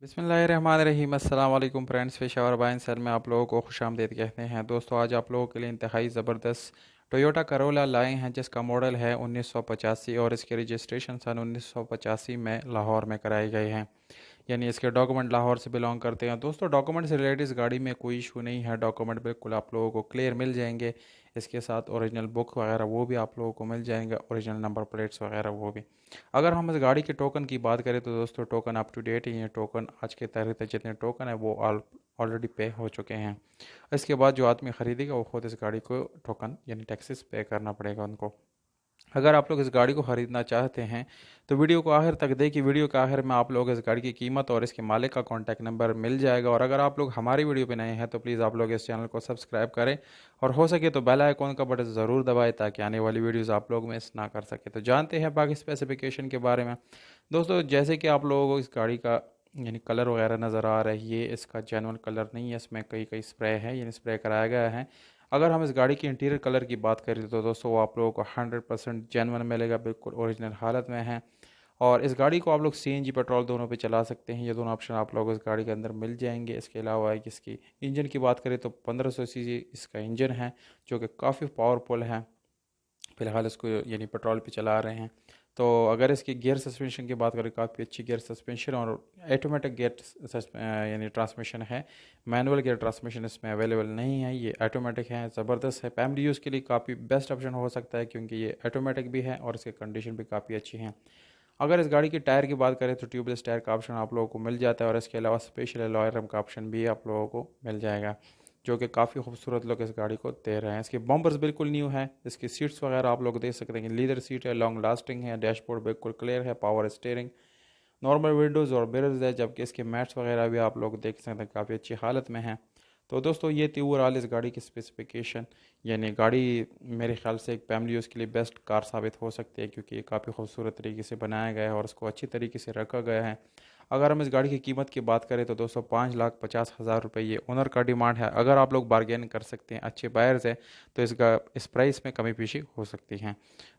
बिस्मिल्लाहिर्रहमानिर्रहीम। अस्सलाम वालेकुम फ्रेंड्स, पेशावर बाइन सर में आप लोगों को खुशामदीद कहते हैं। दोस्तों, आज आप लोगों के लिए इंतहाई ज़बरदस्त टोयोटा करोला लाए हैं जिसका मॉडल है 1985 और इसके रजिस्ट्रेशन सन 1985 में लाहौर में कराए गए हैं। यानी इसके डॉक्यूमेंट लाहौर से बिलोंग करते हैं। दोस्तों, डॉक्यूमेंट से रिलेटेड इस गाड़ी में कोई इशू नहीं है। डॉक्यूमेंट बिल्कुल आप लोगों को क्लियर मिल जाएंगे। इसके साथ ओरिजिनल बुक वगैरह वो भी आप लोगों को मिल जाएंगे, ओरिजिनल नंबर प्लेट्स वगैरह वो भी। अगर हम इस गाड़ी के टोकन की बात करें तो दोस्तों, टोकन अप टू डेट ही है। टोकन आज के तारीख तक जितने टोकन है वो ऑलरेडी पे हो चुके हैं। इसके बाद जो आदमी ख़रीदेगा वो खुद इस गाड़ी को टोकन यानी टैक्सेस पे करना पड़ेगा उनको। अगर आप लोग इस गाड़ी को ख़रीदना चाहते हैं तो वीडियो को आखिर तक देखिए। वीडियो के आखिर में आप लोग इस गाड़ी की कीमत और इसके मालिक का कॉन्टैक्ट नंबर मिल जाएगा। और अगर आप लोग हमारी वीडियो पे नए हैं तो प्लीज़ आप लोग इस चैनल को सब्सक्राइब करें और हो सके तो बेल आइकॉन का बटन ज़रूर दबाएं ताकि आने वाली वीडियोज़ आप लोग मिस ना कर सके। तो जानते हैं बाकी स्पेसिफिकेशन के बारे में। दोस्तों, जैसे कि आप लोगों को इस गाड़ी का यानी कलर वगैरह नज़र आ रहा है, ये इसका जेनुअन कलर नहीं है, इसमें कई कई स्प्रे है, यानी स्प्रे कराया गया है। अगर हम इस गाड़ी की इंटीरियर कलर की बात करें तो दोस्तों वो आप लोगों को 100% जेनवन मिलेगा, बिल्कुल ओरिजिनल हालत में है। और इस गाड़ी को आप लोग सीएनजी पेट्रोल दोनों पे चला सकते हैं। ये दोनों ऑप्शन आप लोगों को इस गाड़ी के अंदर मिल जाएंगे। इसके अलावा एक इसकी इंजन की बात करें तो 1500 सीसी इसका इंजन है जो कि काफ़ी पावरफुल है। फ़िलहाल इसको यानी पेट्रोल पे चला रहे हैं। तो अगर इसकी गियर सस्पेंशन की बात करें, काफ़ी अच्छी गियर सस्पेंशन और ऑटोमेटिक यानी ट्रांसमिशन है। मैनुअल गियर ट्रांसमिशन इसमें अवेलेबल नहीं है, ये ऑटोमेटिक है। ज़बरदस्त है, फैमिली यूज़ के लिए काफ़ी बेस्ट ऑप्शन हो सकता है क्योंकि ये ऑटोमेटिक भी है और इसकी कंडीशन भी काफ़ी अच्छी है। अगर इस गाड़ी की टायर की बात करें तो ट्यूबलेस टायर का ऑप्शन आप लोगों को मिल जाता है और इसके अलावा स्पेशल अलॉय रिम का ऑप्शन भी आप लोगों को मिल जाएगा जो कि काफ़ी खूबसूरत लोग इस गाड़ी को दे रहे हैं। इसके बम्पर्स बिल्कुल न्यू है। इसकी सीट्स वगैरह आप लोग देख सकते हैं, लीदर सीट है, लॉन्ग लास्टिंग है, डैशबोर्ड बिल्कुल क्लियर है, पावर स्टीयरिंग, नॉर्मल विंडोज़ और मिरर्स है, जबकि इसके मैट्स वगैरह भी आप लोग देख सकते हैं काफ़ी अच्छी हालत में है। तो दोस्तों, ये थी ओवरऑल इस गाड़ी की स्पेसिफिकेशन। यानी गाड़ी मेरे ख्याल से एक फैमिली यूज़ के लिए बेस्ट कार साबित हो सकती है क्योंकि ये काफ़ी खूबसूरत तरीके से बनाया गया है और इसको अच्छी तरीके से रखा गया है। अगर हम इस गाड़ी की कीमत की बात करें तो दोस्तों 5,50,000 रुपये ये ओनर का डिमांड है। अगर आप लोग बारगेन कर सकते हैं, अच्छे बायर्स हैं, तो इस प्राइस में कमी पेशी हो सकती है।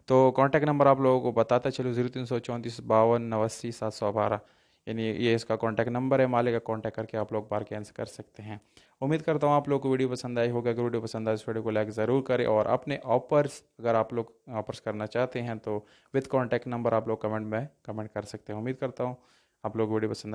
तो कॉन्टैक्ट नंबर आप लोगों को बताता चलो, 0334 52 712, यानी ये इसका कॉन्टैक्ट नंबर है। मालिक का कॉन्टैक्ट करके आप लोग बारगेन कर सकते हैं। उम्मीद करता हूँ आप लोग को वीडियो पसंद आई होगा। अगर वीडियो पसंद आए इस वीडियो को लाइक ज़रूर करें और अपने ऑफर्स अगर आप लोग ऑफर्स करना चाहते हैं तो विद कॉन्टैक्ट नंबर आप लोग कमेंट में कमेंट कर सकते हैं। उम्मीद करता हूँ आप लोग वीडियो पसंद